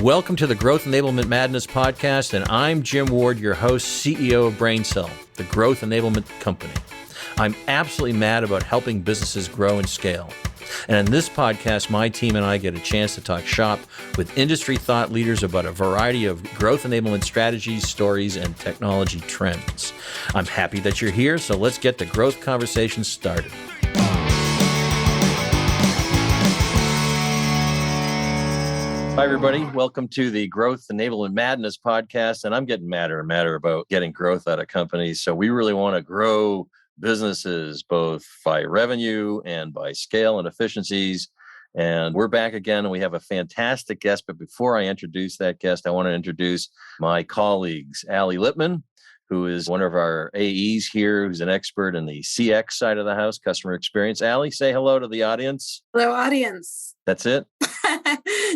Welcome to the Growth Enablement Madness podcast, and I'm Jim Ward, your host, CEO of BrainCell, the Growth Enablement Company. I'm absolutely mad about helping businesses grow and scale. And in this podcast, my team and I get a chance to talk shop with industry thought leaders about a variety of growth enablement strategies, stories, and technology trends. I'm happy that you're here, so let's get the growth conversation started. Hi, everybody. Welcome to the Growth Enablement Madness podcast. And I'm getting madder and madder about getting growth out of companies. So we really want to grow businesses both by revenue and by scale and efficiencies. And we're back again, and we have a fantastic guest. But before I introduce that guest, I want to introduce my colleagues, Allie Lippman, who is one of our AEs here, who's an expert in the CX side of the house, customer experience. Allie, say hello to the audience. Hello, audience. That's it?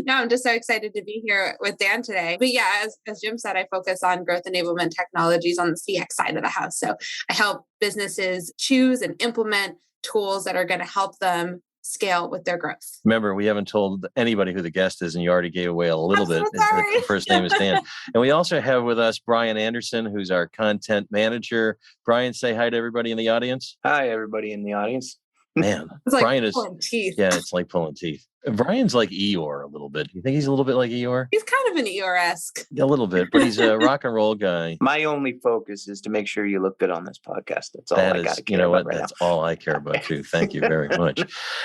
No, I'm just so excited to be here with Dan today. But yeah, as Jim said, I focus on growth enablement technologies on the CX side of the house. So I help businesses choose and implement tools that are going to help them scale with their growth. Remember, we haven't told anybody who the guest is, and you already gave away a little bit. So sorry. The first name is Dan. And we also have with us Brian Anderson, who's our content manager. Brian, say hi to everybody in the audience. Hi, everybody in the audience. Man, It's like Brian is pulling teeth. Yeah, it's like pulling teeth. Brian's like Eeyore a little bit. You think he's a little bit like Eeyore? He's kind of an Eeyore-esque. A little bit, but he's a rock and roll guy. My only focus is to make sure you look good on this podcast. That's all I got to care you know about what? right That's now. all I care about too. Thank you very much.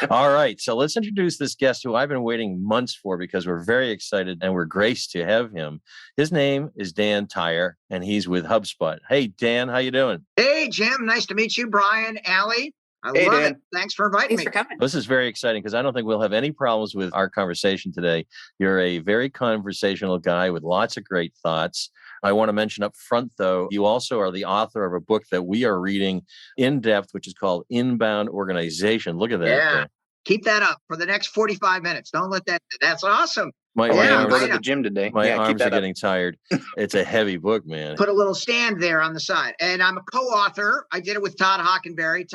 All right, so let's introduce this guest who I've been waiting months for because we're very excited and we're graced to have him. His name is Dan Tyre, and he's with HubSpot. Hey, Dan, how you doing? Hey, Jim. Nice to meet you, Brian, Allie. Hey, love Dan. it. Thanks for inviting Thanks me. for coming. This is very exciting because I don't think we'll have any problems with our conversation today. You're a very conversational guy with lots of great thoughts. I want to mention up front, though, you also are the author of a book that we are reading in depth, which is called Inbound Organization. Look at that. Yeah. Keep that up for the next 45 minutes. Don't let that's awesome. My I Yeah, didn't go I to know. the gym today. My keep arms are that up. getting tired. It's a heavy book, man. Put a little stand there on the side. And I'm a co-author. I did it with Todd Hockenberry.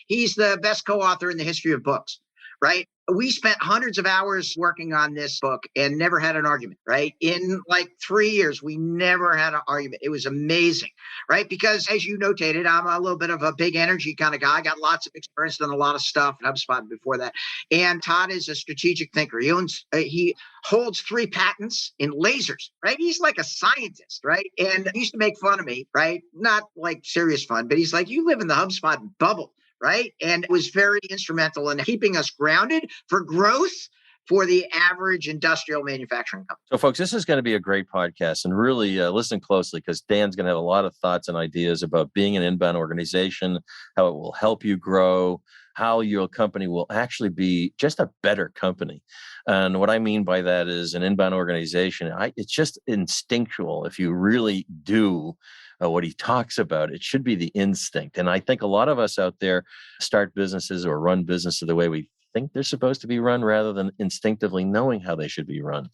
He's the best co-author in the history of books, right? We spent hundreds of hours working on this book and never had an argument, right? In like 3 years, we never had an argument. It was amazing, right? Because as you notated, I'm a little bit of a big energy kind of guy. I got lots of experience, done a lot of stuff at HubSpot before that. And Todd is a strategic thinker. He holds 3 patents in lasers, right? He's like a scientist, right? And he used to make fun of me, right? Not like serious fun, but he's like, you live in the HubSpot bubble. Right. And it was very instrumental in keeping us grounded for growth for the average industrial manufacturing company. So, folks, this is going to be a great podcast, and really listen closely because Dan's going to have a lot of thoughts and ideas about being an inbound organization, how it will help you grow, how your company will actually be just a better company. And what I mean by that is an inbound organization, it's just instinctual. If you really do what he talks about, it should be the instinct. And I think a lot of us out there start businesses or run businesses the way we think they're supposed to be run rather than instinctively knowing how they should be run.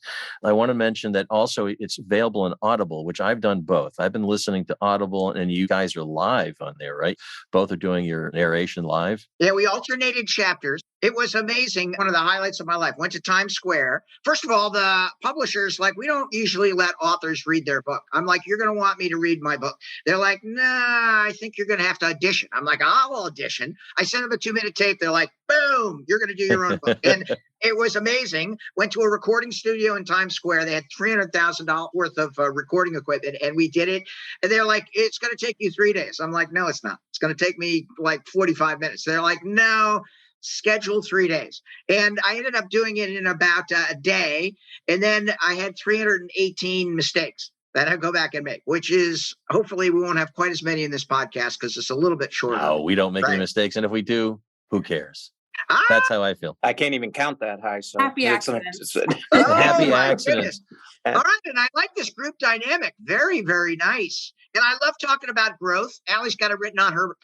I want to mention that also it's available in Audible, which I've done both. I've been listening to Audible, and you guys are live on there, right? Both are doing your narration live. Yeah, we alternated chapters. It was amazing. One of the highlights of my life. Went to Times Square. First of all, the publishers, like, we don't usually let authors read their book. I'm like, you're going to want me to read my book. They're like, nah, I think you're going to have to audition. I'm like, I'll audition. I sent them a 2-minute tape. They're like, boom, you're going to do your own book. And it was amazing. Went to a recording studio in Times Square. They had $300,000 worth of recording equipment, and we did it. And they're like, it's going to take you 3 days. I'm like, no, it's not. It's going to take me like 45 minutes. They're like, no, schedule 3 days. And I ended up doing it in about a day. And then I had 318 mistakes that I go back and make, which is hopefully we won't have quite as many in this podcast because it's a little bit shorter. No, we don't make any mistakes. And if we do, who cares? Ah! That's how I feel. I can't even count that high. So Happy it's- accidents. Oh, Happy my accidents. goodness. All right. And I like this group dynamic. Very, very nice. And I love talking about growth. Allie's got it written on her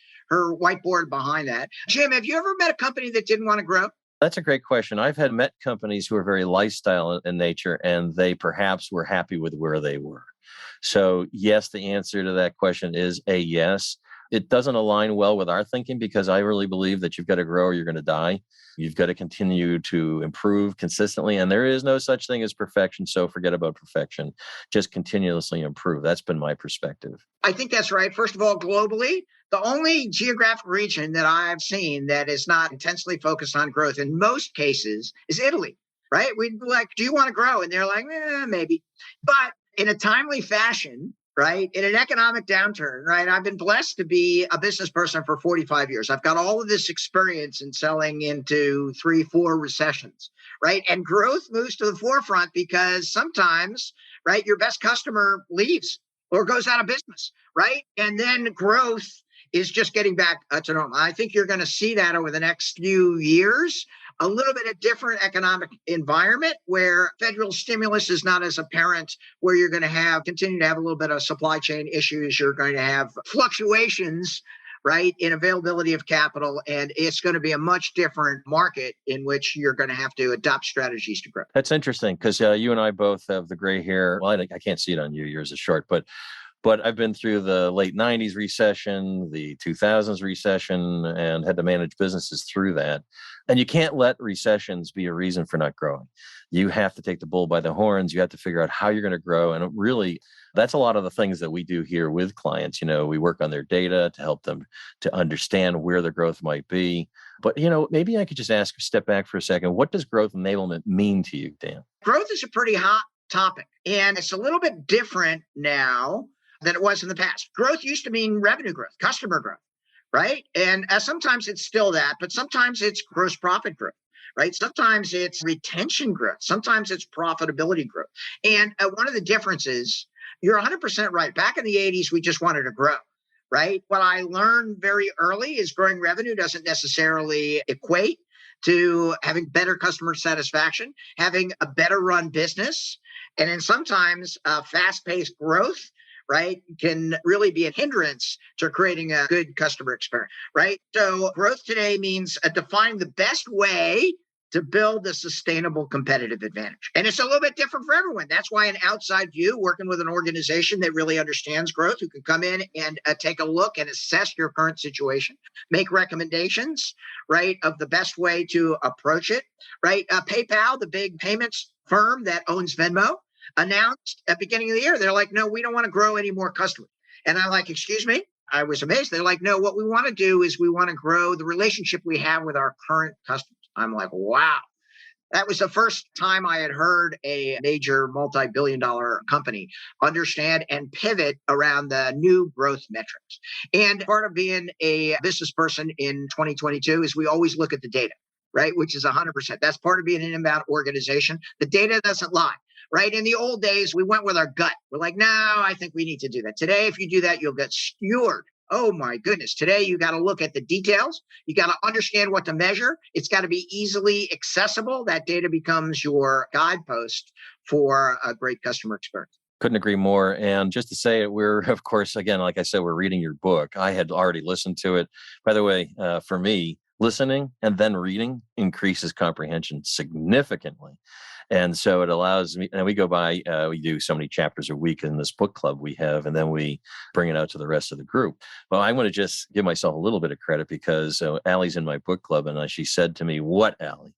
whiteboard behind that. Jim, have you ever met a company that didn't want to grow? That's a great question. I've met companies who are very lifestyle in nature, and they perhaps were happy with where they were. So yes, the answer to that question is a yes. It doesn't align well with our thinking because I really believe that you've got to grow or you're going to die. You've got to continue to improve consistently. And there is no such thing as perfection. So forget about perfection. Just continuously improve. That's been my perspective. I think that's right. First of all, globally, the only geographic region that I've seen that is not intensely focused on growth in most cases is Italy, right? We'd be like, do you want to grow? And they're like, maybe. But in a timely fashion, right, in an economic downturn, right, I've been blessed to be a business person for 45 years. I've got all of this experience in selling into 3-4 recessions, right? And growth moves to the forefront because sometimes, right, your best customer leaves or goes out of business, right? And then growth is just getting back to normal. I think you're going to see that over the next few years, a little bit of different economic environment where federal stimulus is not as apparent, where you're going to continue to have a little bit of supply chain issues. You're going to have fluctuations, right, in availability of capital. And it's going to be a much different market in which you're going to have to adopt strategies to grow. That's interesting because you and I both have the gray hair. Well, I can't see it on you. Yours is short, but I've been through the late 90s recession, the 2000s recession, and had to manage businesses through that. And you can't let recessions be a reason for not growing. You have to take the bull by the horns. You have to figure out how you're going to grow. And really, that's a lot of the things that we do here with clients. We work on their data to help them to understand where their growth might be. But, maybe I could just step back for a second. What does growth enablement mean to you, Dan? Growth is a pretty hot topic, and it's a little bit different now than it was in the past. Growth used to mean revenue growth, customer growth, right? And sometimes it's still that, but sometimes it's gross profit growth, right? Sometimes it's retention growth. Sometimes it's profitability growth. And one of the differences, you're 100% right. Back in the 80s, we just wanted to grow, right? What I learned very early is growing revenue doesn't necessarily equate to having better customer satisfaction, having a better run business. And then sometimes fast-paced growth, right, can really be a hindrance to creating a good customer experience, right? So growth today means defining the best way to build a sustainable competitive advantage. And it's a little bit different for everyone. That's why an outside view, working with an organization that really understands growth, who can come in and take a look and assess your current situation, make recommendations, right, of the best way to approach it, right? PayPal, the big payments firm that owns Venmo, announced at the beginning of the year, they're like, no, we don't want to grow any more customers. And I'm like, excuse me? I was amazed. They're like, no, what we want to do is we want to grow the relationship we have with our current customers. I'm like, wow. That was the first time I had heard a major multi-billion-dollar company understand and pivot around the new growth metrics. And part of being a business person in 2022 is we always look at the data, right? Which is 100%. That's part of being an inbound organization. The data doesn't lie. Right? In the old days, we went with our gut. We're like, no, I think we need to do that. Today, if you do that, you'll get skewered. Oh my goodness. Today, you got to look at the details. You got to understand what to measure. It's got to be easily accessible. That data becomes your guidepost for a great customer experience. Couldn't agree more. And just to say it, we're, of course, again, like I said, we're reading your book. I had already listened to it. By the way, for me, listening and then reading increases comprehension significantly. And so it allows me, and we do so many chapters a week in this book club we have, and then we bring it out to the rest of the group. Well, I want to just give myself a little bit of credit because Allie's in my book club, and she said to me, what, Allie?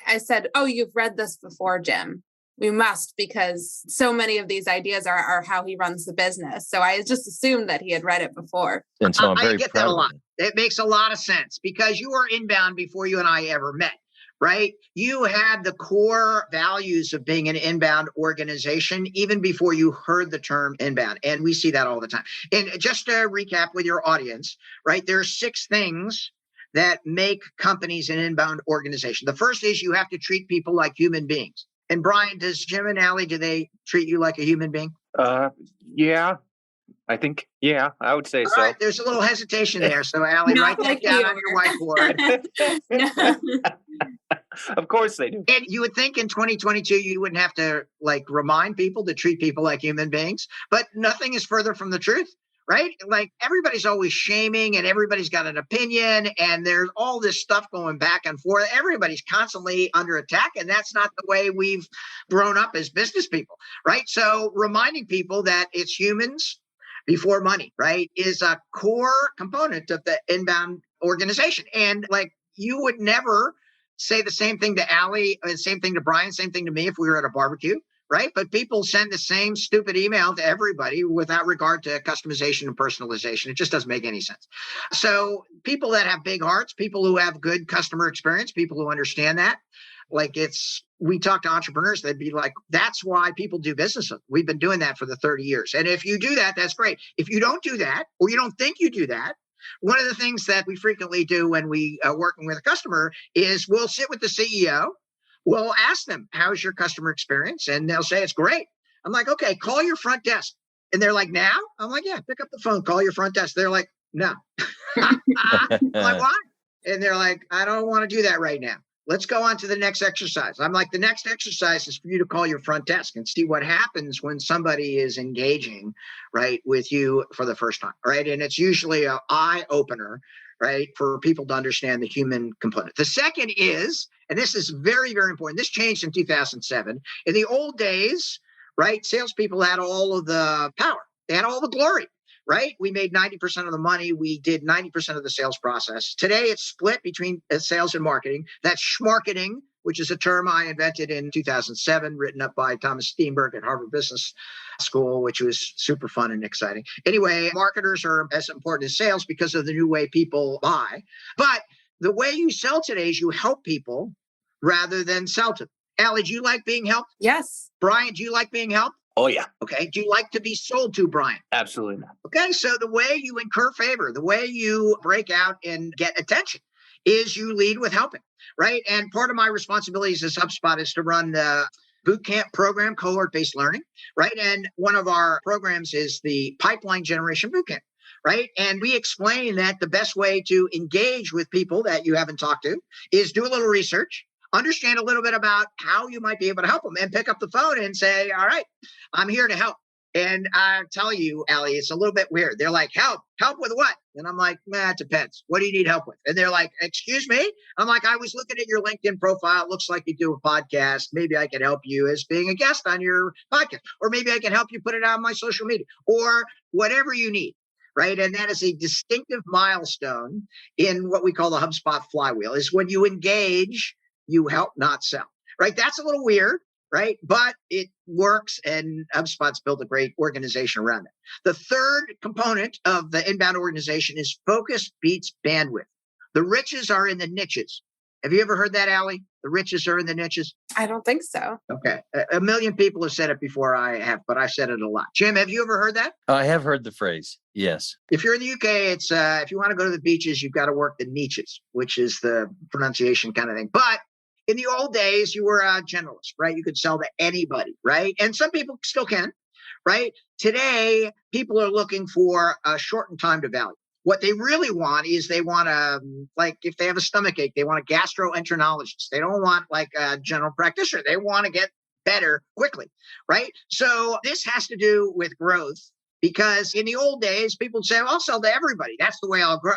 I said, oh, you've read this before, Jim. We must, because so many of these ideas are how he runs the business. So I just assumed that he had read it before. And so I'm very I get proud that a lot. of It makes a lot of sense because you were inbound before you and I ever met. Right? You had the core values of being an inbound organization even before you heard the term inbound. And we see that all the time. And just to recap with your audience, right? There are 6 things that make companies an inbound organization. The first is you have to treat people like human beings. And Brian, does Jim and Allie, do they treat you like a human being? Yeah. I think, I would say All so. right, there's a little hesitation there. So Allie, Not write that like down you. on your whiteboard. Of course they do. And you would think in 2022, you wouldn't have to remind people to treat people like human beings, but nothing is further from the truth, right? Like everybody's always shaming and everybody's got an opinion and there's all this stuff going back and forth. Everybody's constantly under attack. And that's not the way we've grown up as business people, right? So reminding people that it's humans, before money, right, is a core component of the inbound organization. And like you would never say the same thing to Allie, same thing to Brian, same thing to me if we were at a barbecue, right? But people send the same stupid email to everybody without regard to customization and personalization. It just doesn't make any sense. So people that have big hearts, people who have good customer experience, people who understand that, like we talk to entrepreneurs, they'd be like, that's why people do business. We've been doing that for the 30 years. And if you do that, that's great. If you don't do that, or you don't think you do that, one of the things that we frequently do when we are working with a customer is we'll sit with the CEO. We'll ask them, how's your customer experience? And they'll say, it's great. I'm like, okay, call your front desk. And they're like, now? I'm like, yeah, pick up the phone, call your front desk. They're like, no. I'm like, why? And they're like, I don't want to do that right now. Let's go on to the next exercise. I'm like, the next exercise is for you to call your front desk and see what happens when somebody is engaging, right, with you for the first time, right? And it's usually an eye opener, right, for people to understand the human component. The second is, and this is very, very important. This changed in 2007. In the old days, right, salespeople had all of the power. They had all the glory. Right? We made 90% of the money. We did 90% of the sales process. Today, it's split between sales and marketing. That's schmarketing, which is a term I invented in 2007, written up by Thomas Steenberg at Harvard Business School, which was super fun and exciting. Anyway, marketers are as important as sales because of the new way people buy. But the way you sell today is you help people rather than sell to them. Allie, do you like being helped? Yes. Brian, do you like being helped? Oh, yeah. Okay. Do you like to be sold to, Brian? Absolutely not. Okay. So the way you incur favor, the way you break out and get attention is you lead with helping, right? And part of my responsibilities as HubSpot is to run the boot camp program, cohort-based learning, right? And one of our programs is the pipeline generation boot camp, right? And we explain that the best way to engage with people that you haven't talked to is do a little research, understand a little bit about how you might be able to help them, and pick up the phone and say, all right, I'm here to help. And I tell you, Allie, it's a little bit weird. They're like, help with what? And I'm like, it depends. What do you need help with? And they're like, excuse me? I'm like, I was looking at your LinkedIn profile. It looks like you do a podcast. Maybe I can help you as being a guest on your podcast. Or maybe I can help you put it on my social media or whatever you need. Right. And that is a distinctive milestone in what we call the HubSpot flywheel, is when you engage, you help, not sell. Right. That's a little weird. Right. But it works, and HubSpot's built a great organization around it. The third component of the inbound organization is focus beats bandwidth. The riches are in the niches. Have you ever heard that, Allie? The riches are in the niches? I don't think so. Okay. A million people have said it before I have, but I've said it a lot. Jim, have you ever heard that? I have heard the phrase. Yes. If you're in the UK, it's if you want to go to the beaches, you've got to work the niches, which is the pronunciation kind of thing. But in the old days, you were a generalist, right? You could sell to anybody, right? And some people still can, right? Today, people are looking for a shortened time to value. What they really want is they want to, like, if they have a stomach ache, they want a gastroenterologist. They don't want like a general practitioner. They want to get better quickly, right? So this has to do with growth, because in the old days, people say, well, I'll sell to everybody. That's the way I'll grow.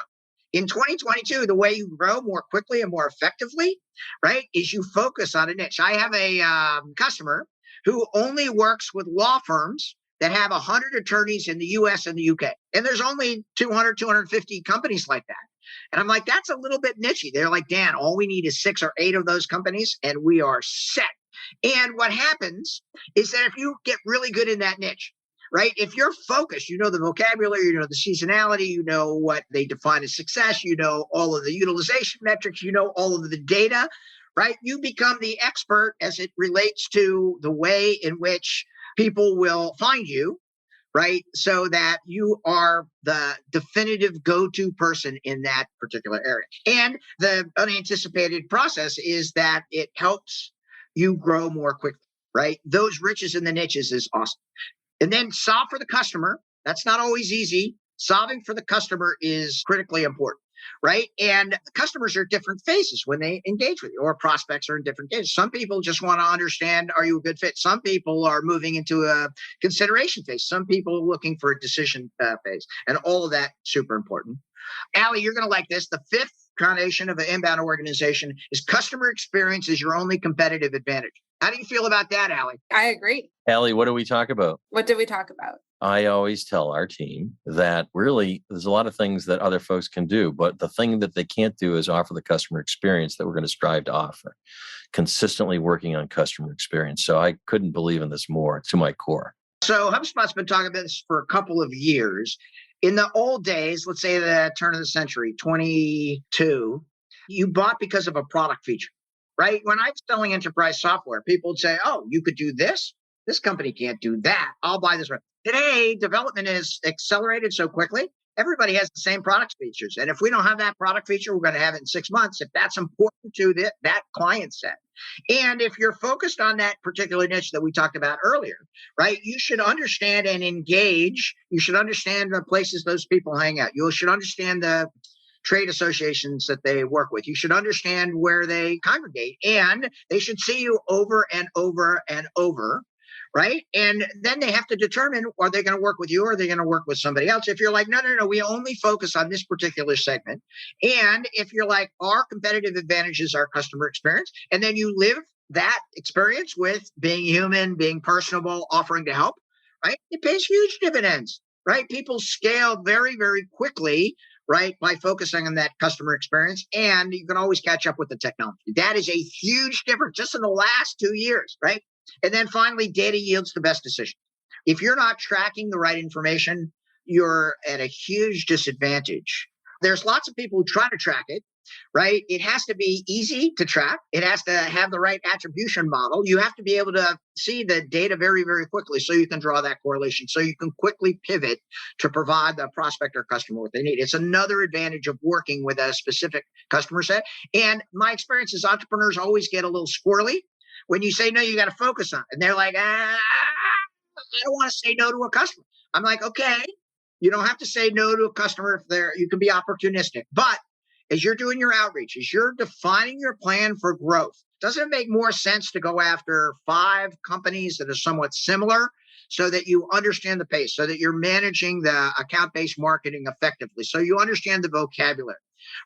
In 2022, the way you grow more quickly and more effectively, right, is you focus on a niche. I have a customer who only works with law firms that have 100 attorneys in the US and the UK. And there's only 200, 250 companies like that. And I'm like, that's a little bit niche. They're like, Dan, all we need is 6 or 8 of those companies and we are set. And what happens is that if you get really good in that niche, right? If you're focused, you know the vocabulary, you know the seasonality, you know what they define as success, you know all of the utilization metrics, you know all of the data, right? You become the expert as it relates to the way in which people will find you, right? So that you are the definitive go-to person in that particular area. And the unanticipated process is that it helps you grow more quickly, right? Those riches in the niches is awesome. And then solve for the customer. That's not always easy. Solving for the customer is critically important, right? And customers are different phases when they engage with you, or prospects are in different phases. Some people just want to understand, are you a good fit? Some people are moving into a consideration phase. Some people are looking for a decision phase. And all of that, super important. Allie, you're going to like this. The fifth foundation of an inbound organization is customer experience is your only competitive advantage. How do you feel about that, Allie? I agree. Allie, what do we talk about? What did we talk about? I always tell our team that really there's a lot of things that other folks can do, but the thing that they can't do is offer the customer experience that we're going to strive to offer, consistently working on customer experience. So I couldn't believe in this more to my core. So HubSpot's been talking about this for a couple of years. In the old days, let's say the turn of the century, 22, you bought because of a product feature, right? When I was selling enterprise software, people would say, oh, you could do this. This company can't do that. I'll buy this one. Today, development is accelerated so quickly. Everybody has the same product features. And if we don't have that product feature, we're going to have it in 6 months if that's important to that client set. And if you're focused on that particular niche that we talked about earlier, right, you should understand and engage. You should understand the places those people hang out. You should understand the trade associations that they work with. You should understand where they congregate. And they should see you over and over and over. Right. And then they have to determine, are they going to work with you or are they going to work with somebody else? If you're like, no, we only focus on this particular segment. And if you're like, our competitive advantage is our customer experience, and then you live that experience with being human, being personable, offering to help, right? It pays huge dividends, right? People scale very, very quickly, right, by focusing on that customer experience. And you can always catch up with the technology. That is a huge difference just in the last 2 years, right? And then finally, data yields the best decision. If you're not tracking the right information, you're at a huge disadvantage. There's lots of people who try to track it, right? It has to be easy to track. It has to have the right attribution model. You have to be able to see the data very, very quickly so you can draw that correlation, so you can quickly pivot to provide the prospect or customer what they need. It's another advantage of working with a specific customer set. And my experience is entrepreneurs always get a little squirrely when you say, no, you got to focus on it. And they're like, I don't want to say no to a customer. I'm like, okay, you don't have to say no to a customer if you can be opportunistic. But as you're doing your outreach, as you're defining your plan for growth, doesn't it make more sense to go after 5 companies that are somewhat similar so that you understand the pace, so that you're managing the account-based marketing effectively, so you understand the vocabulary,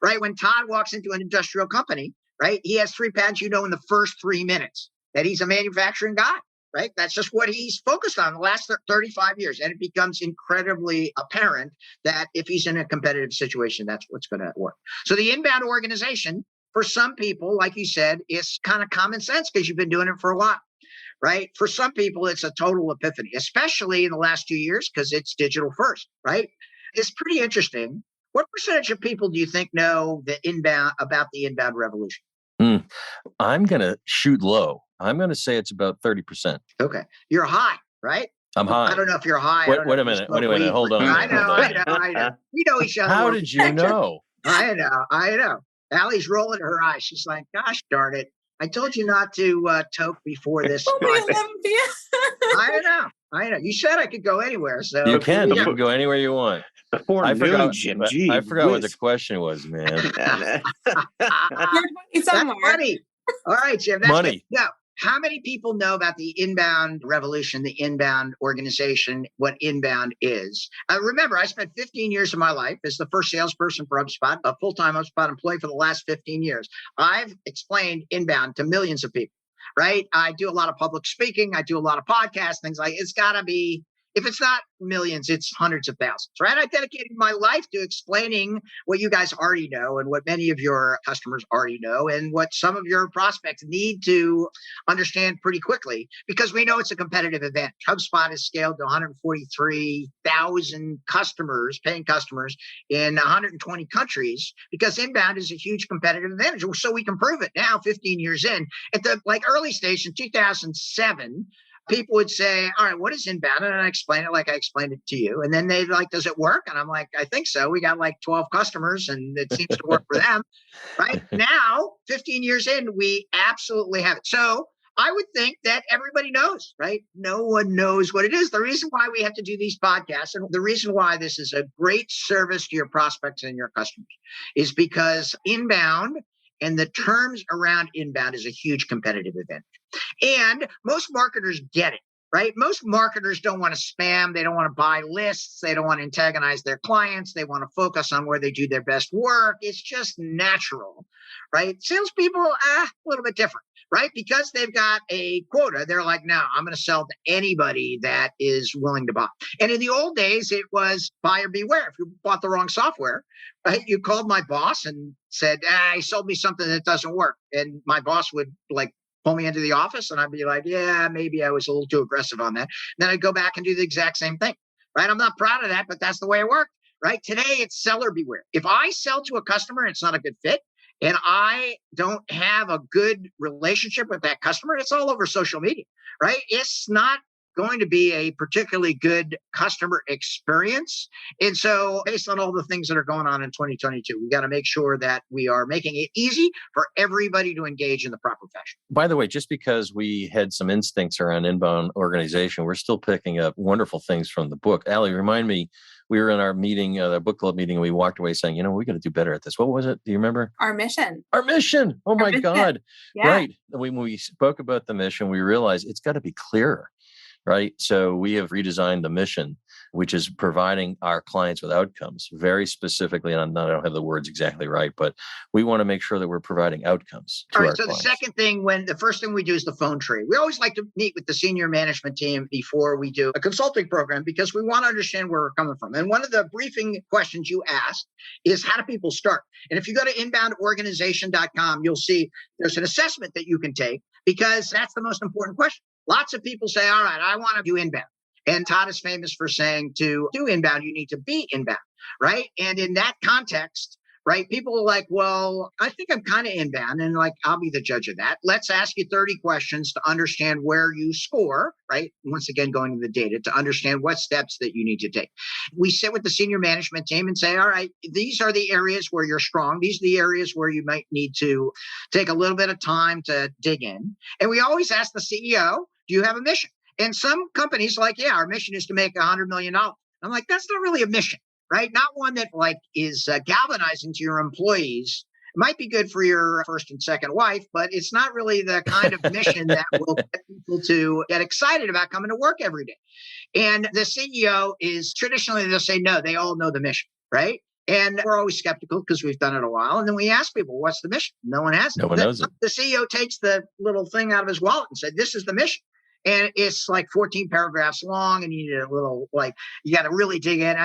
right? When Todd walks into an industrial company, right, he has 3 patents, in the first 3 minutes that he's a manufacturing guy, right? That's just what he's focused on the last 35 years. And it becomes incredibly apparent that if he's in a competitive situation, that's what's going to work. So the inbound organization, for some people, like you said, is kind of common sense because you've been doing it for a while, right? For some people, it's a total epiphany, especially in the last 2 years because it's digital first, right? It's pretty interesting. What percentage of people do you think know about the inbound revolution? I'm going to shoot low. I'm going to say it's about 30%. Okay. You're high, right? I'm high. I don't know if you're high. Wait a minute. Hold on. I know. We know each other. How did you know? I know. Allie's rolling her eyes. She's like, gosh darn it. I told you not to toke before this. I know. You said I could go anywhere. So you can go anywhere you want. I forgot what the question was, man. That's funny. All right, Jim. That's money. Good. Now, how many people know about the inbound revolution, the inbound organization, what inbound is? Remember, I spent 15 years of my life as the first salesperson for HubSpot, a full-time HubSpot employee for the last 15 years. I've explained inbound to millions of people, right? I do a lot of public speaking. I do a lot of podcasts, things like it's got to be, if it's not millions, it's hundreds of thousands, right? I dedicated my life to explaining what you guys already know and what many of your customers already know and what some of your prospects need to understand pretty quickly because we know it's a competitive advantage. HubSpot has scaled to 143,000 customers, paying customers in 120 countries because inbound is a huge competitive advantage. So we can prove it now, 15 years in. At the early stage in 2007, people would say, all right, what is inbound? And I explain it like I explained it to you. And then they does it work? And I'm like, I think so. We got 12 customers and it seems to work for them. Right now, 15 years in, we absolutely have it. So I would think that everybody knows, right? No one knows what it is. The reason why we have to do these podcasts and the reason why this is a great service to your prospects and your customers is because inbound and the terms around inbound is a huge competitive advantage. And most marketers get it, right? Most marketers don't want to spam. They don't want to buy lists. They don't want to antagonize their clients. They want to focus on where they do their best work. It's just natural, right? Salespeople, a little bit different. right? Because they've got a quota. They're like, no, I'm going to sell to anybody that is willing to buy. And in the old days, it was buyer beware. If you bought the wrong software, right, you called my boss and said, he sold me something that doesn't work. And my boss would like pull me into the office and I'd be like, yeah, maybe I was a little too aggressive on that. Then I'd go back and do the exact same thing, right? I'm not proud of that, but that's the way it worked, right? Today, it's seller beware. If I sell to a customer and it's not a good fit, and I don't have a good relationship with that customer, it's all over social media, right? It's not going to be a particularly good customer experience. And so based on all the things that are going on in 2022, we got to make sure that we are making it easy for everybody to engage in the proper fashion. By the way, just because we had some instincts around inbound organization, we're still picking up wonderful things from the book. Allie, remind me, we were in our meeting, the book club meeting, and we walked away saying, we got to do better at this. What was it? Do you remember? Our mission. Our mission. Oh my God. Yeah. Right. When we spoke about the mission, we realized it's got to be clearer. Right. So we have redesigned the mission, which is providing our clients with outcomes very specifically. And I don't have the words exactly right, but we want to make sure that we're providing outcomes to All right. our So clients. the second thing, the first thing we do is the phone tree. We always like to meet with the senior management team before we do a consulting program because we want to understand where we're coming from. And one of the briefing questions you asked is, how do people start? And if you go to inboundorganization.com, you'll see there's an assessment that you can take because that's the most important question. Lots of people say, all right, I want to do inbound. And Todd is famous for saying to do inbound, you need to be inbound, right? And in that context, right, people are like, well, I think I'm kind of inbound. And like, I'll be the judge of that. Let's ask you 30 questions to understand where you score, right? Once again, going to the data to understand what steps that you need to take. We sit with the senior management team and say, all right, these are the areas where you're strong. These are the areas where you might need to take a little bit of time to dig in. And we always ask the CEO, do you have a mission? And some companies like, yeah, our mission is to make $100 million. I'm like, that's not really a mission, right? Not one that like is galvanizing to your employees. It might be good for your first and second wife, but it's not really the kind of mission that will get people to get excited about coming to work every day. And the CEO is traditionally, they'll say, no, they all know the mission, right? And we're always skeptical because we've done it a while. And then we ask people, what's the mission? No one has it. No one knows it. The CEO takes the little thing out of his wallet and said, this is the mission. And it's like 14 paragraphs long and you need a little, like, you got to really dig in.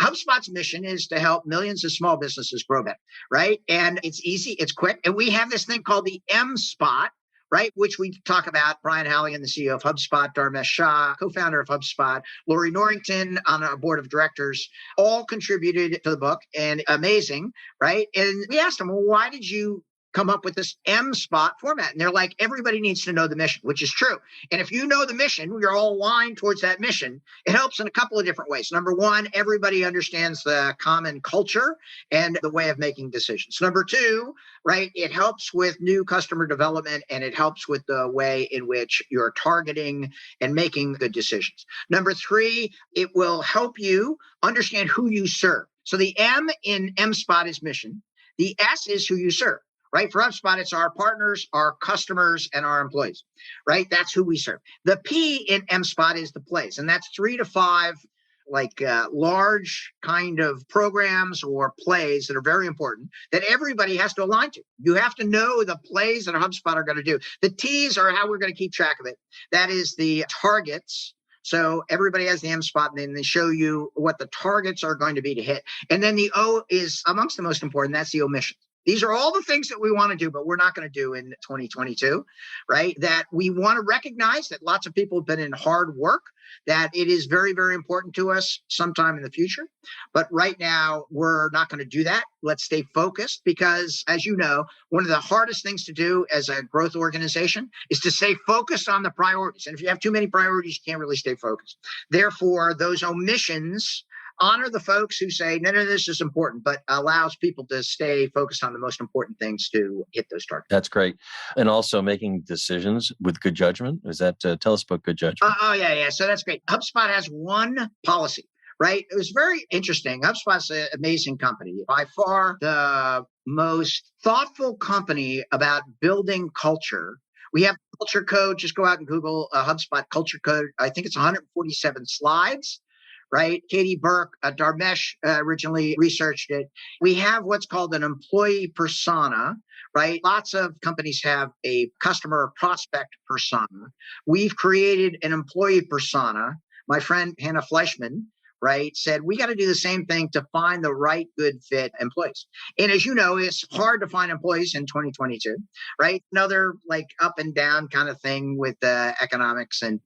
HubSpot's mission is to help millions of small businesses grow better, right? And it's easy, it's quick. And we have this thing called the M Spot, right? Which we talk about. Brian Halligan, the CEO of HubSpot, Dharmesh Shah, co-founder of HubSpot, Lori Norrington on our board of directors, all contributed to the book and amazing, right? And we asked them, well, why did you come up with this M Spot format? And they're like, everybody needs to know the mission, which is true. And if you know the mission, you're all aligned towards that mission. It helps in a couple of different ways. Number one, everybody understands the common culture and the way of making decisions. Number two, right, it helps with new customer development and it helps with the way in which you're targeting and making good decisions. Number three, it will help you understand who you serve. So the M in M Spot is mission. The S is who you serve. Right? For HubSpot, it's our partners, our customers, and our employees, right? That's who we serve. The P in MSpot is the plays, and that's 3 to 5 large kind of programs or plays that are very important that everybody has to align to. You have to know the plays that HubSpot are going to do. The T's are how we're going to keep track of it. That is the targets. So everybody has the M Spot, and then they show you what the targets are going to be to hit. And then the O is amongst the most important. That's the omissions. These are all the things that we want to do, but we're not going to do in 2022, right? That we want to recognize that lots of people have been in hard work, that it is very, very important to us sometime in the future. But right now, we're not going to do that. Let's stay focused because, as you know, one of the hardest things to do as a growth organization is to stay focused on the priorities. And if you have too many priorities, you can't really stay focused. Therefore, those omissions honor the folks who say, none of this is important, but allows people to stay focused on the most important things to hit those targets. That's great. And also making decisions with good judgment. Is that, tell us about good judgment. Yeah. So that's great. HubSpot has one policy, right? It was very interesting. HubSpot's an amazing company. By far the most thoughtful company about building culture. We have culture code. Just go out and Google HubSpot culture code. I think it's 147 slides. right? Katie Burke, Dharmesh originally researched it. We have what's called an employee persona, right? Lots of companies have a customer or prospect persona. We've created an employee persona. My friend Hannah Fleischman, right, said we got to do the same thing to find the right good fit employees. And as you know, it's hard to find employees in 2022, right? Another like up and down kind of thing with economics, and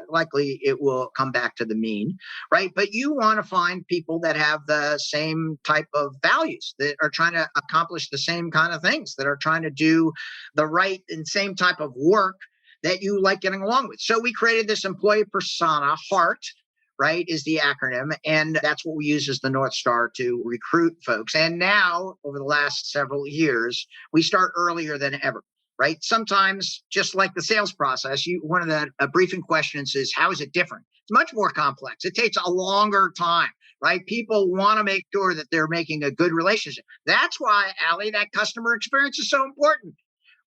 likely it will come back to the mean, right? But you want to find people that have the same type of values, that are trying to accomplish the same kind of things, that are trying to do the right and same type of work that you like getting along with. So we created this employee persona, HEART, right, is the acronym. And that's what we use as the North Star to recruit folks. And now, over the last several years, we start earlier than ever, right? Sometimes, just like the sales process, one of the briefing questions is, how is it different? It's much more complex. It takes a longer time, right? People want to make sure that they're making a good relationship. That's why, Allie, that customer experience is so important,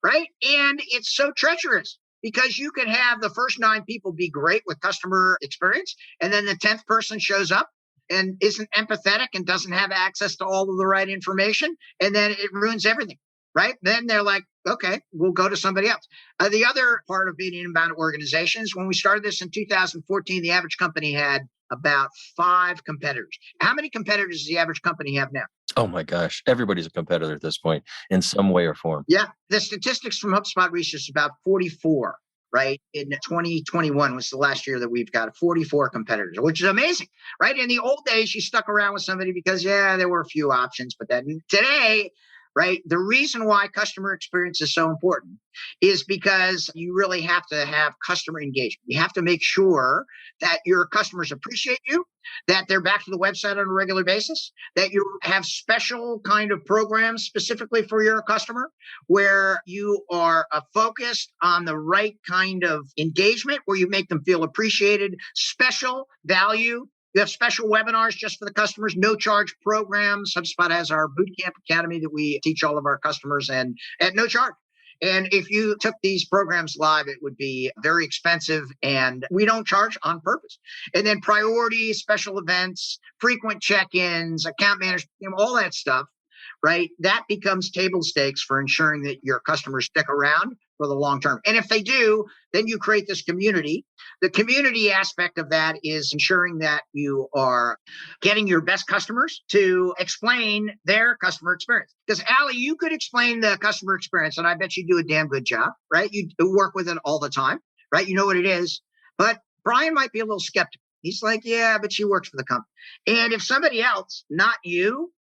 right? And it's so treacherous, because you can have the first 9 people be great with customer experience, and then the 10th person shows up and isn't empathetic and doesn't have access to all of the right information, and then it ruins everything, right? Then they're like, okay, we'll go to somebody else. The other part of being an inbound organization is when we started this in 2014, the average company had about 5 competitors. How many competitors does the average company have now? Oh my gosh, everybody's a competitor at this point in some way or form. Yeah, the statistics from HubSpot Research is about 44, right? In 2021 was the last year that we've got 44 competitors, which is amazing, right? In the old days, you stuck around with somebody because, yeah, there were a few options, but then today, right, the reason why customer experience is so important is because you really have to have customer engagement. You have to make sure that your customers appreciate you, that they're back to the website on a regular basis, that you have special kind of programs specifically for your customer, where you are focused on the right kind of engagement, where you make them feel appreciated, special value. You have special webinars just for the customers, no charge programs. HubSpot has our Bootcamp Academy that we teach all of our customers and at no charge. And if you took these programs live, it would be very expensive, and we don't charge on purpose. And then priorities, special events, frequent check-ins, account management, all that stuff, right? That becomes table stakes for ensuring that your customers stick around for the long term. And if they do, then you create this community. The community aspect of that is ensuring that you are getting your best customers to explain their customer experience. Because Allie, you could explain the customer experience, and I bet you do a damn good job, right? You work with it all the time, right? You know what it is. But Brian might be a little skeptical. He's like, yeah, but she works for the company. And if somebody else, not you,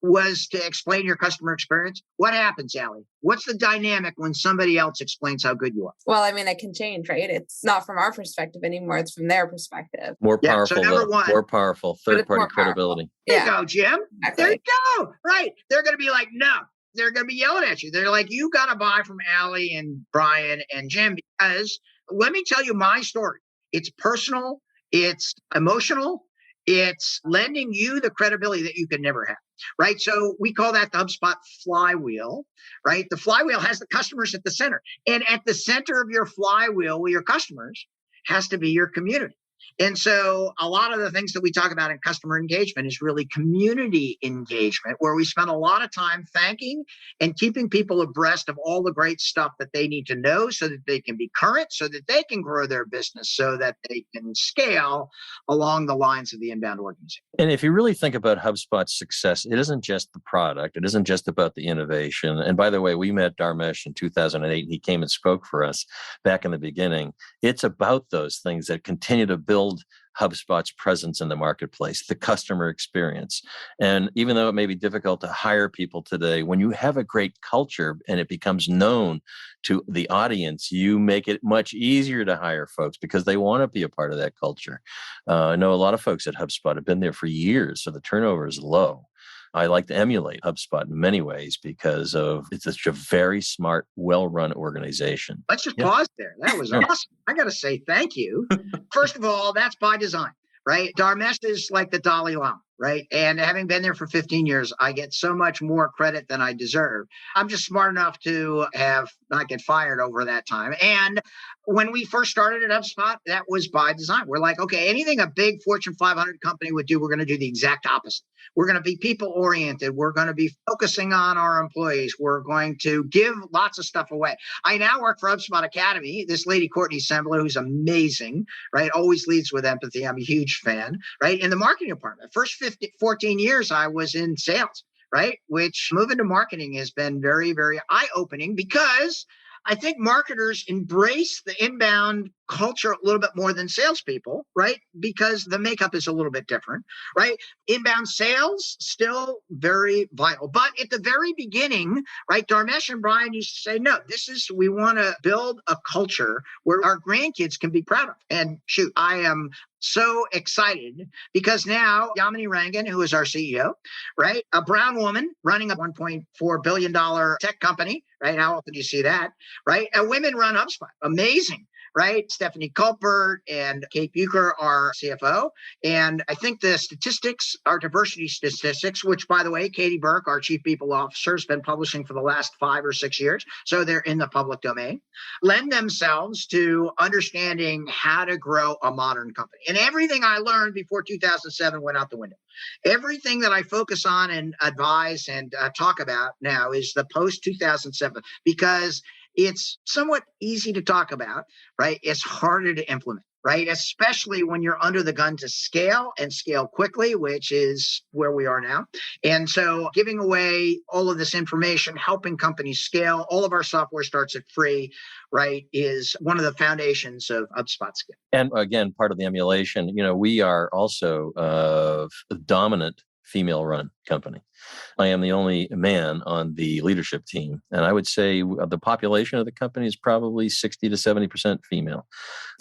was to explain your customer experience, what happens, Allie? What's the dynamic when somebody else explains how good you are? Well, I mean, it can change, right? It's not from our perspective anymore. It's from their perspective. More Yeah, powerful, so number though. one- More powerful, But it's third-party more powerful. credibility. There you Yeah, go, Jim. There exactly. you go. Right. They're going to be like, no. They're going to be yelling at you. They're like, you got to buy from Allie and Brian and Jim, because let me tell you my story. It's personal. It's emotional. It's lending you the credibility that you can never have, right? So we call that the HubSpot flywheel, right? The flywheel has the customers at the center. And at the center of your flywheel with your customers has to be your community. And so a lot of the things that we talk about in customer engagement is really community engagement, where we spend a lot of time thanking and keeping people abreast of all the great stuff that they need to know so that they can be current, so that they can grow their business, so that they can scale along the lines of the inbound organization. And if you really think about HubSpot's success, it isn't just the product. It isn't just about the innovation. And by the way, we met Dharmesh in 2008, and he came and spoke for us back in the beginning. It's about those things that continue to build HubSpot's presence in the marketplace, the customer experience. And even though it may be difficult to hire people today, when you have a great culture and it becomes known to the audience, you make it much easier to hire folks because they want to be a part of that culture. I know a lot of folks at HubSpot have been there for years, so the turnover is low. I like to emulate HubSpot in many ways because it's such a very smart, well-run organization. Let's just pause there. That was awesome. I got to say thank you. First of all, that's by design, right? Dharmesh is like the Dalai Lama, right? And having been there for 15 years, I get so much more credit than I deserve. I'm just smart enough to have not get fired over that time. And when we first started at HubSpot, that was by design. We're like, okay, anything a big Fortune 500 company would do, we're going to do the exact opposite. We're going to be people oriented. We're going to be focusing on our employees. We're going to give lots of stuff away. I now work for HubSpot Academy. This lady, Courtney Sembler, who's amazing, right? Always leads with empathy. I'm a huge fan, right? In the marketing department. First 14 years, I was in sales, right? Which moving to marketing has been very, very eye-opening because I think marketers embrace the inbound culture a little bit more than salespeople, right? Because the makeup is a little bit different, right? Inbound sales, still very vital. But at the very beginning, right, Dharmesh and Brian used to say, no, we want to build a culture where our grandkids can be proud of. And shoot, I am so excited because now Yamini Rangan, who is our CEO, right, a brown woman running a $1.4 billion tech company, right? How often do you see that, right? A women run HubSpot. Amazing. Right? Stephanie Culpert and Kate Bucher are CFO. And I think the statistics are diversity statistics, which, by the way, Katie Burke, our chief people officer, has been publishing for the last 5 or 6 years. So they're in the public domain, lend themselves to understanding how to grow a modern company. And everything I learned before 2007 went out the window. Everything that I focus on and advise and talk about now is the post 2007, because it's somewhat easy to talk about, right? It's harder to implement, right? Especially when you're under the gun to scale and scale quickly, which is where we are now. And so giving away all of this information, helping companies scale, all of our software starts at free, right, is one of the foundations of HubSpot Scale. And again, part of the emulation, we are also a dominant female-run company. I am the only man on the leadership team. And I would say the population of the company is probably 60 to 70% female.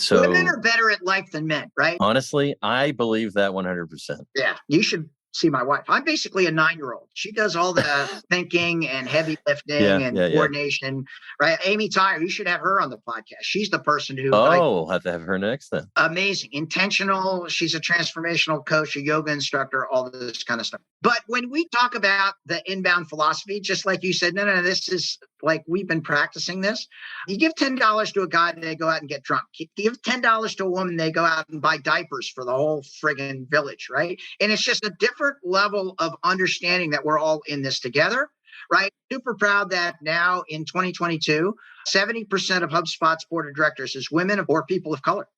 So women are better at life than men, right? Honestly, I believe that 100%. Yeah, you should see my wife. I'm basically a 9-year-old. She does all the thinking and heavy lifting and coordination, right? Amy Tyre, you should have her on the podcast. She's the person who... we'll have to have her next then. Amazing. Intentional. She's a transformational coach, a yoga instructor, all this kind of stuff. But when we talk about the inbound philosophy, just like you said, no, this is like we've been practicing this. You give $10 to a guy, they go out and get drunk. You give $10 to a woman, they go out and buy diapers for the whole friggin' village, right? And it's just a different level of understanding that we're all in this together, right? Super proud that now in 2022, 70% of HubSpot's board of directors is women or people of color,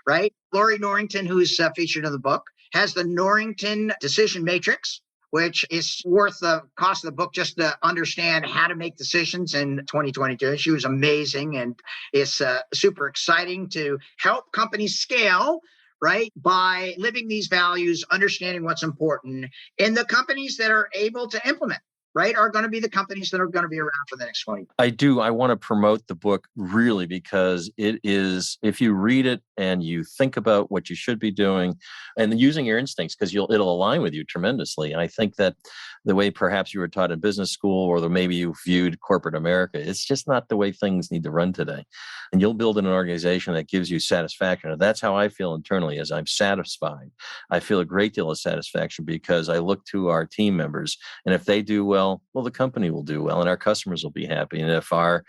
right? Lori Norrington, who is featured in the book, has the Norrington Decision Matrix, which is worth the cost of the book just to understand how to make decisions in 2022. She was amazing, and it's super exciting to help companies scale, right, by living these values, understanding what's important, and the companies that are able to implement, right, are going to be the companies that are going to be around for the next 20 years. I do. I want to promote the book really because it is, if you read it and you think about what you should be doing and using your instincts, because it'll align with you tremendously. And I think that the way perhaps you were taught in business school or maybe you viewed corporate America, it's just not the way things need to run today. And you'll build an organization that gives you satisfaction. And that's how I feel internally, as I'm satisfied. I feel a great deal of satisfaction because I look to our team members, and if they do well, the company will do well and our customers will be happy. And if our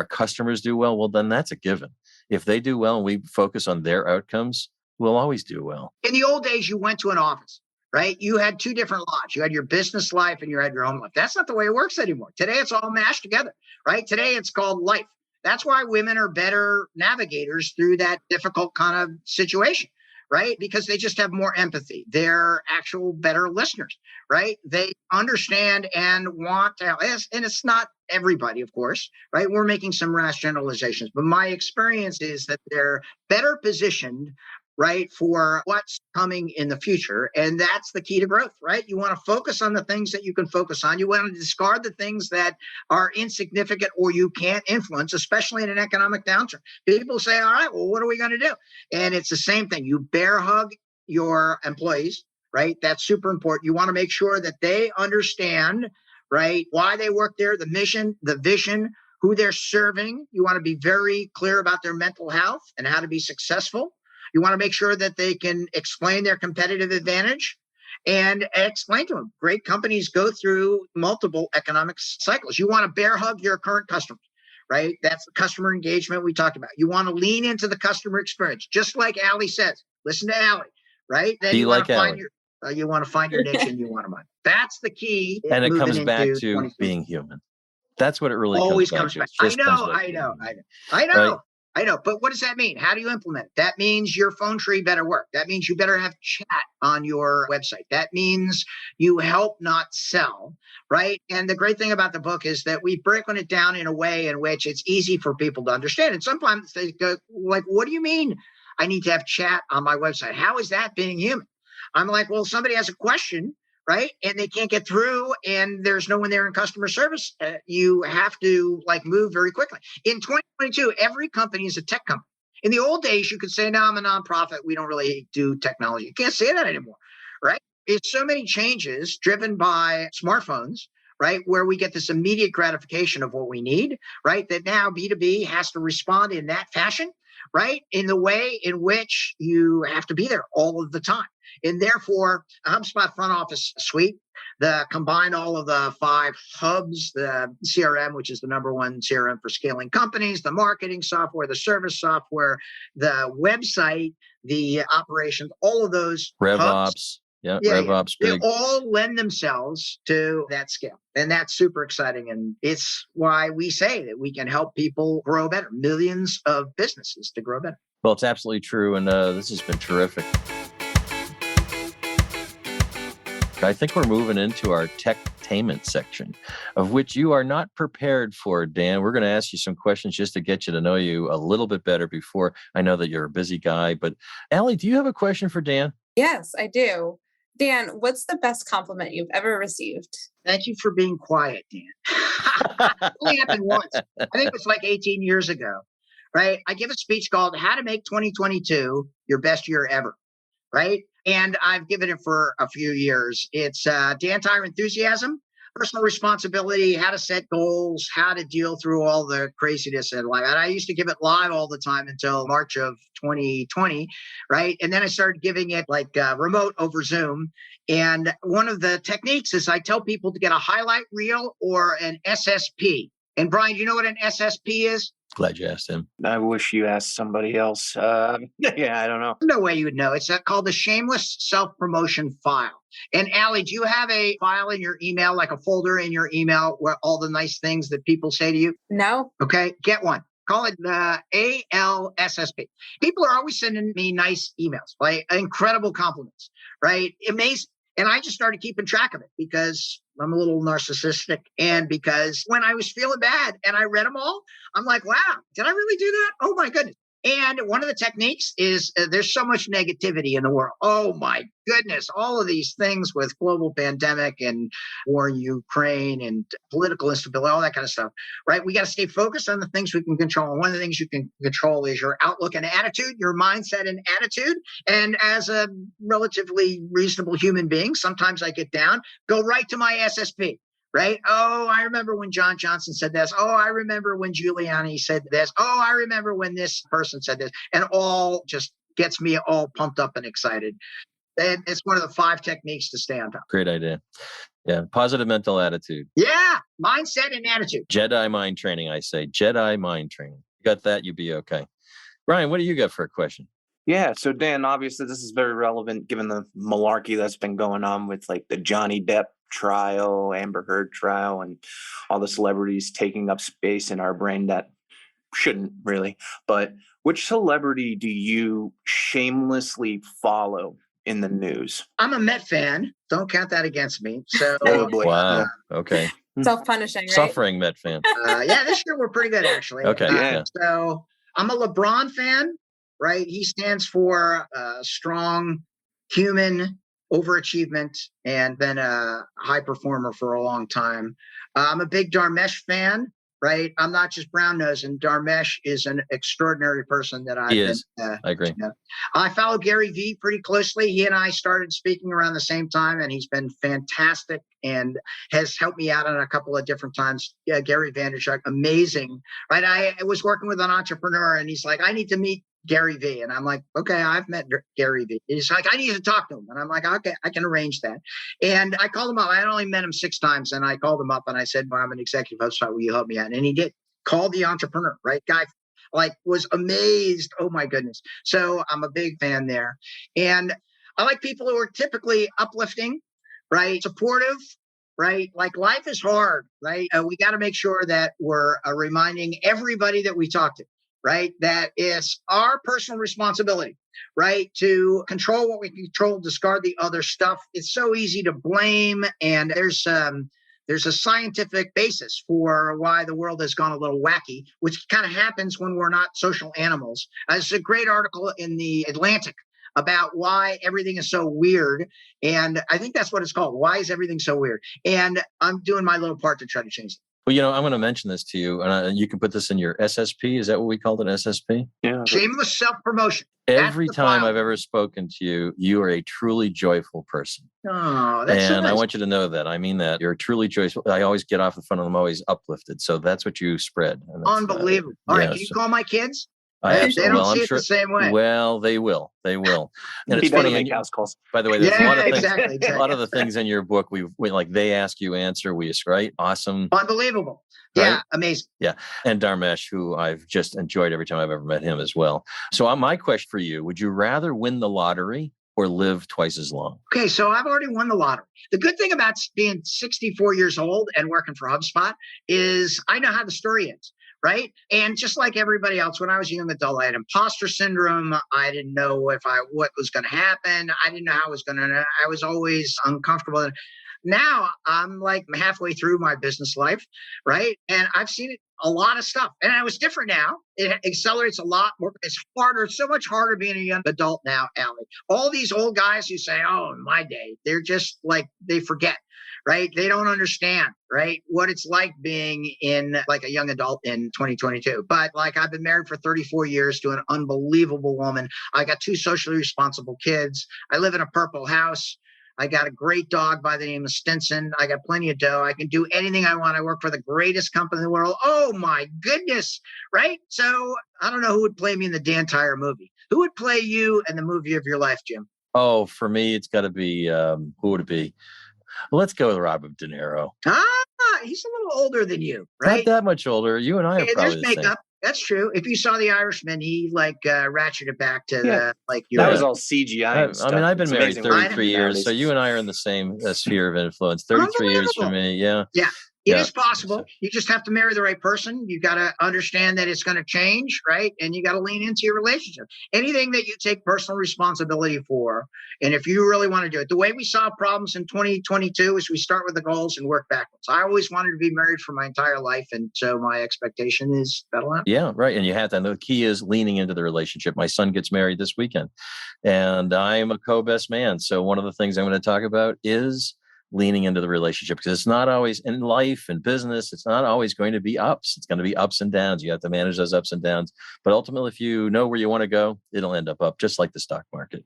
customers do well, then that's a given. If they do well and we focus on their outcomes, we'll always do well. In the old days, you went to an office, right? You had 2 different lives. You had your business life and you had your home life. That's not the way it works anymore. Today, it's all mashed together, right? Today, it's called life. That's why women are better navigators through that difficult kind of situation, right? Because they just have more empathy. They're actual better listeners, right? They understand and want to, and it's not everybody, of course, right? We're making some rash generalizations, but my experience is that they're better positioned, right, for what's coming in the future. And that's the key to growth, right? You want to focus on the things that you can focus on. You want to discard the things that are insignificant or you can't influence, especially in an economic downturn. People say, all right, well, what are we going to do? And it's the same thing. You bear hug your employees, right? That's super important. You want to make sure that they understand, right, why they work there, the mission, the vision, who they're serving. You want to be very clear about their mental health and how to be successful. You want to make sure that they can explain their competitive advantage and explain to them. Great companies go through multiple economic cycles. You want to bear hug your current customers, right? That's the customer engagement we talked about. You want to lean into the customer experience, just like Allie says. Listen to Allie, right? Then Be you want like to find Allie. you want to find your niche and you want to mine. That's the key. And it moving comes back into to 2020. being human. That's what it really Always comes comes back back. to. It I just comes know, back to I being know, human, I know, right? I know. But what does that mean? How do you implement it? That means your phone tree better work. That means you better have chat on your website. That means you help not sell, right? And the great thing about the book is that we've broken it down in a way in which it's easy for people to understand. And sometimes they go, like, what do you mean I need to have chat on my website? How is that being human? I'm like, well, somebody has a question, right? And they can't get through and there's no one there in customer service. You have to like move very quickly. In 2022, every company is a tech company. In the old days, you could say, no, I'm a nonprofit. We don't really do technology. You can't say that anymore, right? It's so many changes driven by smartphones, right? Where we get this immediate gratification of what we need, right? That now B2B has to respond in that fashion, right? In the way in which you have to be there all of the time. And therefore, a HubSpot front office suite, the combine all of the 5 hubs, the CRM, which is the number one CRM for scaling companies, the marketing software, the service software, the website, the operations, all of those hubs. RevOps. Yeah, RevOps They big. all lend themselves to that scale. And that's super exciting. And it's why we say that we can help people grow better, millions of businesses to grow better. Well, it's absolutely true. And this has been terrific. I think we're moving into our techtainment section, of which you are not prepared for, Dan. We're going to ask you some questions just to get you to know you a little bit better before. I know that you're a busy guy, but Allie, do you have a question for Dan? Yes, I do. Dan, what's the best compliment you've ever received? Thank you for being quiet, Dan. It only happened once. I think it was like 18 years ago, right? I give a speech called How to Make 2022 Your Best Year Ever, right? And I've given it for a few years. It's Dan Tyre Enthusiasm, Personal Responsibility, How to Set Goals, How to Deal Through All the Craziness in life. And I used to give it live all the time until March of 2020, right? And then I started giving it like remote over Zoom. And one of the techniques is I tell people to get a highlight reel or an SSP. And Brian, do you know what an SSP is? Glad you asked him. I wish you asked somebody else. Yeah, I don't know. No way you would know. It's called the shameless self-promotion file. And Allie, do you have a file in your email, like a folder in your email where all the nice things that people say to you? No. Okay, get one. Call it ALSSP. People are always sending me nice emails, like incredible compliments, right? Amazing. And I just started keeping track of it because I'm a little narcissistic and because when I was feeling bad and I read them all, I'm like, wow, did I really do that? Oh my goodness. And one of the techniques is there's so much negativity in the world. Oh my goodness. All of these things with global pandemic and war in Ukraine and political instability, all that kind of stuff, right? We got to stay focused on the things we can control. And one of the things you can control is your outlook and attitude, your mindset and attitude. And as a relatively reasonable human being, sometimes I get down, go right to my SSP. Right? Oh, I remember when John Johnson said this. Oh, I remember when Giuliani said this. Oh, I remember when this person said this. And all just gets me all pumped up and excited. And it's one of the 5 techniques to stay on top. Great idea. Yeah. Positive mental attitude. Yeah. Mindset and attitude. Jedi mind training, I say. Jedi mind training. You got that, you'd be okay. Brian, what do you got for a question? Yeah, so Dan, obviously this is very relevant given the malarkey that's been going on with like the Johnny Depp trial, Amber Heard trial, and all the celebrities taking up space in our brain that shouldn't really. But which celebrity do you shamelessly follow in the news? I'm a Met fan. Don't count that against me. So, Oh boy. Wow. Okay. Self-punishing, right? Suffering Met fan. yeah, this year we're pretty good, actually. Okay. Yeah. So I'm a LeBron fan, right? He stands for strong human overachievement and been a high performer for a long time. I'm a big Dharmesh fan, right? I'm not just brown nosing. Dharmesh is an extraordinary person that I've been. I agree. I follow Gary Vee pretty closely. He and I started speaking around the same time, and he's been fantastic and has helped me out on a couple of different times. Yeah, Gary Vaynerchuk, amazing, right? I was working with an entrepreneur, and he's like, I need to meet Gary Vee. And I'm like, okay, I've met Gary Vee. He's like, I need to talk to him. And I'm like, okay, I can arrange that. And I called him up. I had only met him 6 times. And I called him up and I said, well, I'm an executive host. Will you help me out? And he did. called The Entrepreneur, right? Guy like was amazed. Oh my goodness. So I'm a big fan there. And I like people who are typically uplifting, right? Supportive, right? Like life is hard, right? We got to make sure that we're reminding everybody that we talk to, right? That is our personal responsibility, right? To control what we can control, discard the other stuff. It's so easy to blame. And there's a scientific basis for why the world has gone a little wacky, which kind of happens when we're not social animals. There's a great article in the Atlantic about why everything is so weird. And I think that's what it's called. Why is everything so weird? And I'm doing my little part to try to change it. Well, I'm going to mention this to you, and you can put this in your SSP. Is that what we called it, SSP? Yeah. Shameless self-promotion. Every time I've ever spoken to you, you are a truly joyful person. Oh, that's so And nice. I want you to know that. I mean that. You're truly joyful. I always get off the phone and I'm always uplifted. So that's what you spread. And Unbelievable. All right, can you call my kids? They don't see it the same way. Well, they will. They will. And He it's funny. make house calls. By the way, there's a lot of things. Exactly. A lot of the things in your book, we like they ask, you answer, we ask, right? Awesome. Unbelievable. Right? Yeah, amazing. Yeah. And Dharmesh, who I've just enjoyed every time I've ever met him as well. So my question for you, would you rather win the lottery or live twice as long? Okay, so I've already won the lottery. The good thing about being 64 years old and working for HubSpot is I know how the story ends, right? And just like everybody else, when I was a young adult, I had imposter syndrome. I didn't know what was going to happen. I didn't know how it was going to. I was always uncomfortable. Now I'm like halfway through my business life, right? And I've seen a lot of stuff. And I was different now. It accelerates a lot more. It's harder. It's so much harder being a young adult now, Allie. All these old guys who say, oh, in my day, they're just like, they forget, right? They don't understand, right? What it's like being in like a young adult in 2022. But like I've been married for 34 years to an unbelievable woman. I got 2 socially responsible kids. I live in a purple house. I got a great dog by the name of Stinson. I got plenty of dough. I can do anything I want. I work for the greatest company in the world. Oh my goodness, right? So I don't know who would play me in the Dan Tyre movie. Who would play you in the movie of your life, Jim? Oh, for me, it's got to be, who would it be? Well, let's go with Robert De Niro. He's a little older than you, right? Not that much older. You and I are probably there's the same. makeup. That's true. If you saw The Irishman, he ratcheted back to the like. That was all CGI. I mean, I've been married 33 years, so you and I are in the same sphere of influence. 33 years for me, yeah. Yeah. It is possible. You just have to marry the right person. You got to understand that it's going to change, right? And you got to lean into your relationship. Anything that you take personal responsibility for, and if you really want to do it, the way we solve problems in 2022 is we start with the goals and work backwards. I always wanted to be married for my entire life, and so my expectation is that'll happen. Yeah, right. And you have to. And the key is leaning into the relationship. My son gets married this weekend, and I am a co-best man. So one of the things I'm going to talk about is leaning into the relationship, because it's not always in life and business. It's not always going to be ups. It's going to be ups and downs. You have to manage those ups and downs. But ultimately, if you know where you want to go, it'll end up, just like the stock market.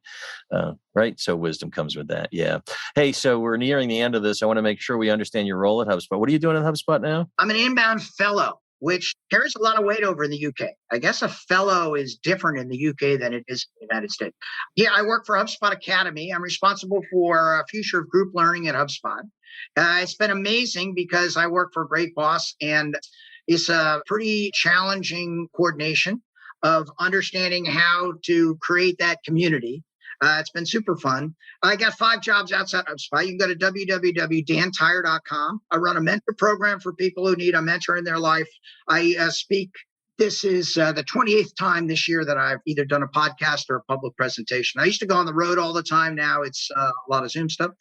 Right. So wisdom comes with that. Yeah. Hey, so we're nearing the end of this. I want to make sure we understand your role at HubSpot. What are you doing at HubSpot now? I'm an inbound fellow, which carries a lot of weight over in the UK. I guess a fellow is different in the UK than it is in the United States. Yeah, I work for HubSpot Academy. I'm responsible for future of group learning at HubSpot. It's been amazing because I work for a great boss, and it's a pretty challenging coordination of understanding how to create that community. It's been super fun. I got 5 jobs outside HubSpot. You can go to www.dantyre.com. I run a mentor program for people who need a mentor in their life. I speak. This is the 28th time this year that I've either done a podcast or a public presentation. I used to go on the road all the time. Now it's a lot of Zoom stuff.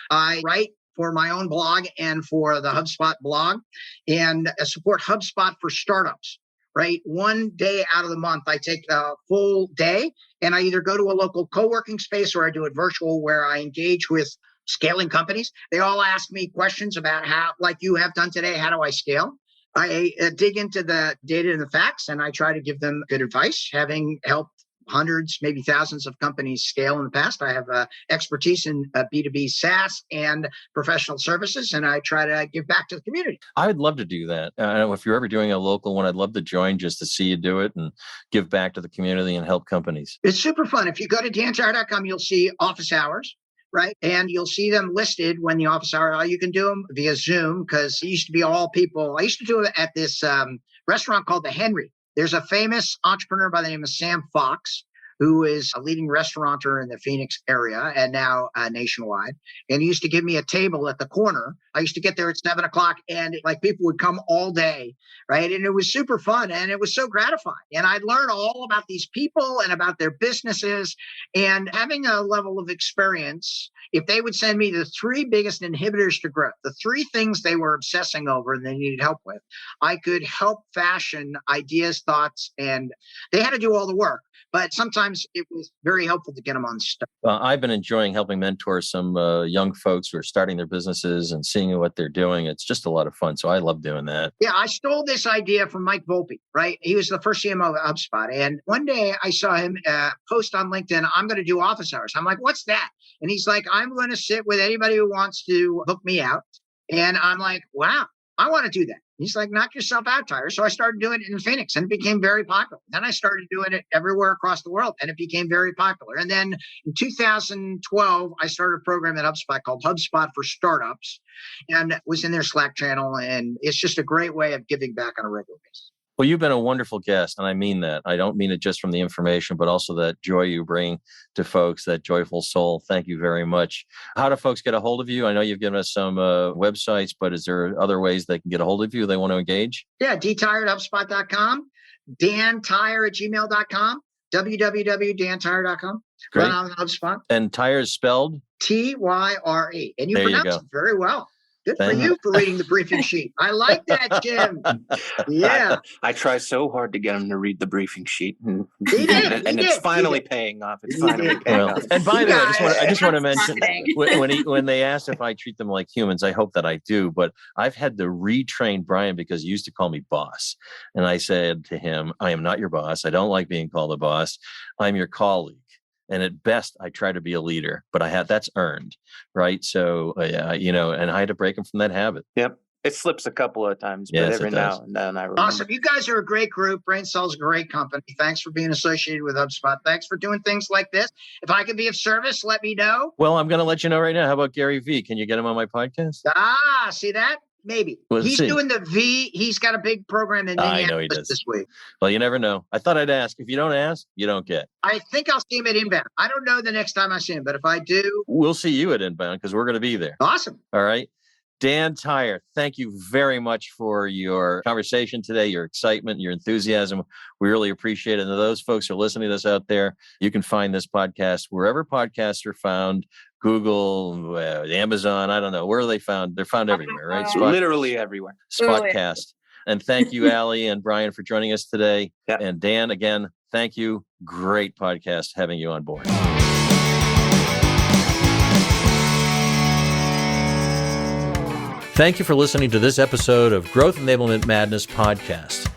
I write for my own blog and for the HubSpot blog, and support HubSpot for startups. Right. One day out of the month, I take a full day and I either go to a local co-working space or I do it virtual, where I engage with scaling companies. They all ask me questions about how, like you have done today, how do I scale? I dig into the data and the facts, and I try to give them good advice, having helped hundreds, maybe thousands of companies scale in the past. I have expertise in B2B SaaS and professional services, and I try to give back to the community. I would love to do that. I don't know if you're ever doing a local one, I'd love to join just to see you do it and give back to the community and help companies. It's super fun. If you go to dantyre.com, you'll see office hours. Right. And you'll see them listed when the office hour. You can do them via Zoom, because it used to be all people. I used to do it at this restaurant called the Henry. There's a famous entrepreneur by the name of Sam Fox, who is a leading restaurateur in the Phoenix area and now nationwide. And he used to give me a table at the corner. I used to get there at 7:00 and like people would come all day, right? And it was super fun and it was so gratifying. And I'd learn all about these people and about their businesses and having a level of experience. If they would send me the 3 biggest inhibitors to growth, the 3 things they were obsessing over and they needed help with, I could help fashion ideas, thoughts, and they had to do all the work. But sometimes it was very helpful to get them on stuff. I've been enjoying helping mentor some young folks who are starting their businesses and seeing what they're doing. It's just a lot of fun. So I love doing that. Yeah, I stole this idea from Mike Volpe, right? He was the first CMO of HubSpot. And one day I saw him post on LinkedIn, I'm going to do office hours. I'm like, what's that? And he's like, I'm going to sit with anybody who wants to book me out. And I'm like, wow, I want to do that. He's like, knock yourself out, Tyre. So I started doing it in Phoenix and it became very popular. Then I started doing it everywhere across the world and it became very popular. And then in 2012, I started a program at HubSpot called HubSpot for Startups and was in their Slack channel. And it's just a great way of giving back on a regular basis. Well, you've been a wonderful guest, and I mean that. I don't mean it just from the information, but also that joy you bring to folks, that joyful soul. Thank you very much. How do folks get a hold of you? I know you've given us some websites, but is there other ways they can get a hold of you if they want to engage? Yeah, dtyre@hubspot.com, dantyre@gmail.com, www.dantyre.com. Great. Run on HubSpot. And Tyre is spelled? Tyre. And you There you pronounce go. it very well. Good for Thank you for reading the briefing sheet. I like that, Jim. Yeah. I try so hard to get him to read the briefing sheet, and He it's did. finally paying off. It's He finally did. paying Well, off. and by the way, I just want to mention Marketing. when they asked if I treat them like humans, I hope that I do. But I've had to retrain Brian because he used to call me boss, and I said to him, "I am not your boss. I don't like being called a boss. I'm your colleague. And at best, I try to be a leader, but that's earned, right? So, and I had to break him from that habit. Yep. It slips a couple of times, but Yes, every it does. now and then I remember. Awesome. You guys are a great group. BrainCell's a great company. Thanks for being associated with HubSpot. Thanks for doing things like this. If I can be of service, let me know. Well, I'm going to let you know right now. How about Gary Vee? Can you get him on my podcast? See that? Maybe. We'll He's see. doing the V. He's got a big program in I know he Minneapolis does. this week. Well, you never know. I thought I'd ask. If you don't ask, you don't get. I think I'll see him at Inbound. I don't know the next time I see him, but if I do, We'll see you at Inbound because we're going to be there. awesome. All right. Dan Tyre, thank you very much for your conversation today, your excitement, your enthusiasm. We really appreciate it. And to those folks who are listening to this out there, you can find this podcast wherever podcasts are found. Google, Amazon, I don't know. Where are they found? They're found everywhere, right? Literally everywhere. Spotcast. And thank you, Allie and Brian, for joining us today. Yeah. And Dan, again, thank you. Great podcast having you on board. Thank you for listening to this episode of Growth Enablement Madness podcast.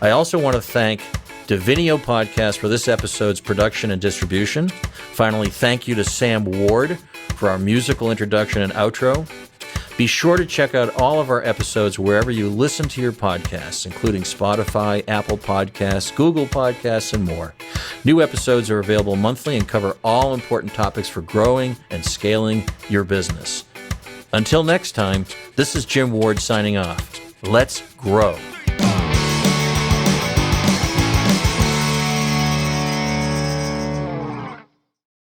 I also want to thank Divinio Podcast for this episode's production and distribution. Finally, thank you to Sam Ward for our musical introduction and outro. Be sure to check out all of our episodes wherever you listen to your podcasts, including Spotify, Apple Podcasts, Google Podcasts, and more. New episodes are available monthly and cover all important topics for growing and scaling your business. Until next time, this is Jim Ward signing off. Let's grow.